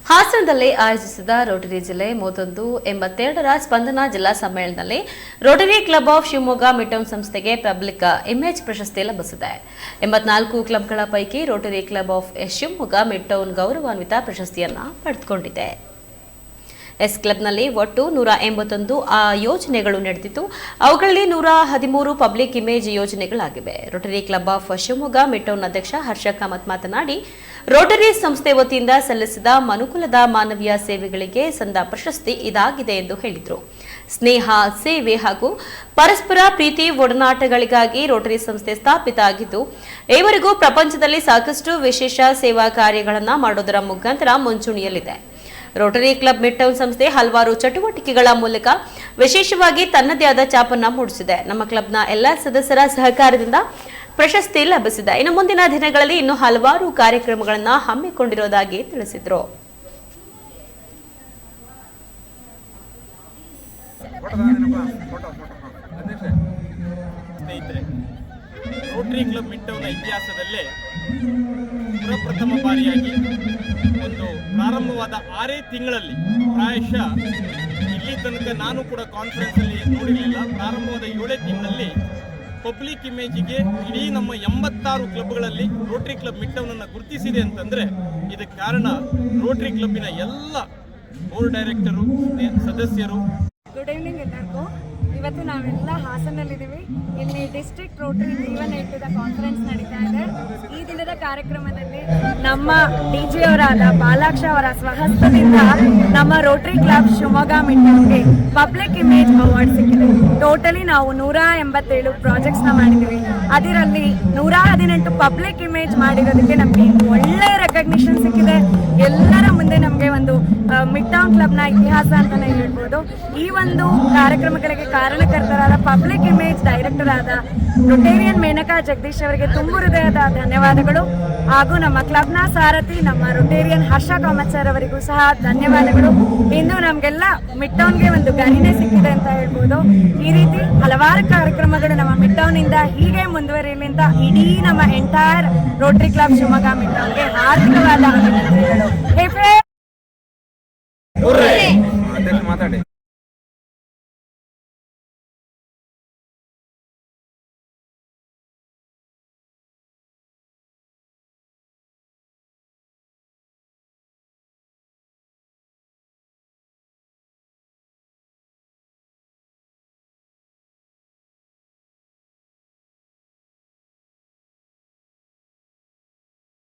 ಹಾಸನದಲ್ಲಿ ಆಯೋಜಿಸಿದ ರೋಟರಿ ಜಿಲ್ಲೆ 3182ರ ಸ್ಪಂದನಾ ಜಿಲ್ಲಾ ಸಮ್ಮೇಳನದಲ್ಲಿ Rotary club of Shivamogga mid town ಸಂಸ್ಥೆಗೆ ಪಬ್ಲಿಕ್ ಇಮೇಜ್ ಪ್ರಶಸ್ತಿ ಲಭಿಸಿದೆ. 84 ಕ್ಲಬ್ಗಳ ಪೈಕಿ Rotary club of Shivamogga mid town ಗೌರವಾನ್ವಿತ ಪ್ರಶಸ್ತಿಯನ್ನು ಪಡೆದುಕೊಂಡಿದೆ. ಎಸ್ ಕ್ಲಬ್ನಲ್ಲಿ ಒಟ್ಟು 181 ಯೋಜನೆಗಳು ನಡೆದಿದ್ದು, ಅವುಗಳಲ್ಲಿ 113 ಪಬ್ಲಿಕ್ ಇಮೇಜ್ ಯೋಜನೆಗಳಾಗಿವೆ. Rotary club of Shivamogga mid town ಅಧ್ಯಕ್ಷ ಹರ್ಷ ಕಾಮತ್ ಮಾತನಾಡಿ, ರೋಟರಿ ಸಂಸ್ಥೆ ವತಿಯಿಂದ ಸಲ್ಲಿಸಿದ ಮನುಕುಲದ ಮಾನವೀಯ ಸೇವೆಗಳಿಗೆ ಸಂದ ಪ್ರಶಸ್ತಿ ಇದಾಗಿದೆ ಎಂದು ಹೇಳಿದರು. ಸ್ನೇಹ, ಸೇವೆ ಹಾಗೂ ಪರಸ್ಪರ ಪ್ರೀತಿ ಒಡನಾಟಗಳಿಗಾಗಿ ರೋಟರಿ ಸಂಸ್ಥೆ ಸ್ಥಾಪಿತ ಆಗಿದ್ದು, ಈವರೆಗೂ ಪ್ರಪಂಚದಲ್ಲಿ ಸಾಕಷ್ಟು ವಿಶೇಷ ಸೇವಾ ಕಾರ್ಯಗಳನ್ನು ಮಾಡೋದರ ಮುಖಾಂತರ ಮುಂಚೂಣಿಯಲ್ಲಿದೆ. ರೋಟರಿ ಕ್ಲಬ್ ಮಿಡ್ ಟೌನ್ ಸಂಸ್ಥೆ ಹಲವಾರು ಚಟುವಟಿಕೆಗಳ ಮೂಲಕ ವಿಶೇಷವಾಗಿ ತನ್ನದೇ ಆದ ಛಾಪನ್ನ ಮೂಡಿಸಿದೆ. ನಮ್ಮ ಕ್ಲಬ್ನ ಎಲ್ಲ ಸದಸ್ಯರ ಸಹಕಾರದಿಂದ ಪ್ರಶಸ್ತಿ ಲಭಿಸಿದೆ. ಇನ್ನು ಮುಂದಿನ ದಿನಗಳಲ್ಲಿ ಇನ್ನೂ ಹಲವಾರು ಕಾರ್ಯಕ್ರಮಗಳನ್ನು ಹಮ್ಮಿಕೊಂಡಿರುವುದಾಗಿ ತಿಳಿಸಿದರು. ರೋಟರಿ ಕ್ಲಬ್ ಮಿಡ್ ಟೌನ್ ಇತಿಹಾಸದಲ್ಲೇ ಪ್ರಪ್ರಥಮ ಬಾರಿಯಾಗಿ ಒಂದು ಪ್ರಾರಂಭವಾದ 6 ತಿಂಗಳಲ್ಲಿ ಪ್ರಾಯಶಃ ಇಲ್ಲಿ ತನಕ ನಾನು ಕೂಡ ಕಾನ್ಫರೆನ್ಸ್ ಅಲ್ಲಿ ನೋಡಿರಲಿಲ್ಲ. ಪ್ರಾರಂಭವಾದ 7 ತಿಂಗಳಲ್ಲಿ ಪಬ್ಲಿಕ್ ಇಮೇಜಿಗೆ ಇಡೀ ನಮ್ಮ 86 ಕ್ಲಬ್ಗಳಲ್ಲಿ ರೋಟರಿ ಕ್ಲಬ್ ಮಿಡ್ ಟೌನ್ ಅನ್ನು ಗುರುತಿಸಿದೆ ಅಂತಂದ್ರೆ ಇದಕ್ಕೆ ಕಾರಣ ರೋಟರಿ ಕ್ಲಬ್ಬಿನ ಎಲ್ಲ ಬೋರ್ಡ್ ಡೈರೆಕ್ಟರು, ಸದಸ್ಯರು. ಗುಡ್ ಈವ್ನಿಂಗ್ ಎಲ್ಲರಿಗೂ. ಇವತ್ತು ನಾವೆಲ್ಲ ಹಾಸನಲ್ಲಿದ್ದೀವಿ. ಇಲ್ಲಿ ಡಿಸ್ಟ್ರಿಕ್ಟ್ ರೋಟರಿ ಜೀವನ ಇಟ್ಟಿದ ಕಾನ್ಫರೆನ್ಸ್ ನಡೀತಾ ಇದೆ. ಈ ದಿನದ ಕಾರ್ಯಕ್ರಮದಲ್ಲಿ ನಮ್ಮ ಡಿಜಿ ಅವರಾದ ಬಾಲಾಕ್ಷ ಅವರ ಸ್ವಹಸ್ತದಿಂದ ನಮ್ಮ ರೋಟರಿ ಕ್ಲಬ್ ಶಿವಮೊಗ್ಗ ಮಿಡ್ ಟೌನ್ಗೆ ಪಬ್ಲಿಕ್ ಇಮೇಜ್ ಅವಾರ್ಡ್ ಸಿಕ್ಕಿದೆ. ಟೋಟಲಿ ನಾವು 187 ಪ್ರಾಜೆಕ್ಟ್ಸ್ನ ಮಾಡಿದ್ದೀವಿ. ಅದರಲ್ಲಿ 118 ಪಬ್ಲಿಕ್ ಇಮೇಜ್ ಮಾಡಿರೋದಕ್ಕೆ ನಮಗೆ ಒಳ್ಳೆಯ ರೆಕಗ್ನಿಷನ್ ಸಿಕ್ಕಿದೆ. ಎಲ್ಲರ ಮುಂದೆ ನಮಗೆ ಒಂದು ಮಿಡ್ ಟೌನ್ ಕ್ಲಬ್ನ ಇತಿಹಾಸ ಅಂತಾನೆ ಹೇಳ್ಬೋದು. ಈ ಒಂದು ಕಾರ್ಯಕ್ರಮಗಳಿಗೆ ಕಾರಣಕರ್ತರಾದ ಪಬ್ಲಿಕ್ ಇಮೇಜ್ ಡೈರೆಕ್ಟರ್ ಆದ ರೊಟೇರಿಯನ್ ಮೇನಕಾ ಜಗದೀಶ್ ಅವರಿಗೆ ತುಂಬ ಹೃದಯದ ಧನ್ಯವಾದಗಳು. ಹಾಗೂ ನಮ್ಮ ಕ್ಲಬ್ನ ಸಾರಥಿ ನಮ್ಮ ರೊಟೇರಿಯನ್ ಹರ್ಷ ಕಾಮತ್ ಸರ್ ಅವರಿಗೂ ಸಹ ಧನ್ಯವಾದಗಳು. ಇಂದು ನಮಗೆಲ್ಲ ಮಿಡ್ ಟೌನ್ಗೆ ಒಂದು ಗರಿನೇ ಸಿಕ್ಕಿದೆ ಅಂತ ಹೇಳ್ಬೋದು. ಈ ರೀತಿ ಹಲವಾರು ಕಾರ್ಯಕ್ರಮಗಳು ನಮ್ಮ ಮಿಡ್ ಟೌನ್ ಇಂದ ಹೀಗೆ ಮುಂದುವರಿಯಲಿ ಅಂತ ಇಡೀ ನಮ್ಮ entire Rotary club Shivamogga mid ಟೌನ್ಗೆ ಹಾರ್ದಿಕವಾದ ಅಭಿನಂದನೆಗಳು. ಮಾತಾಡಿ.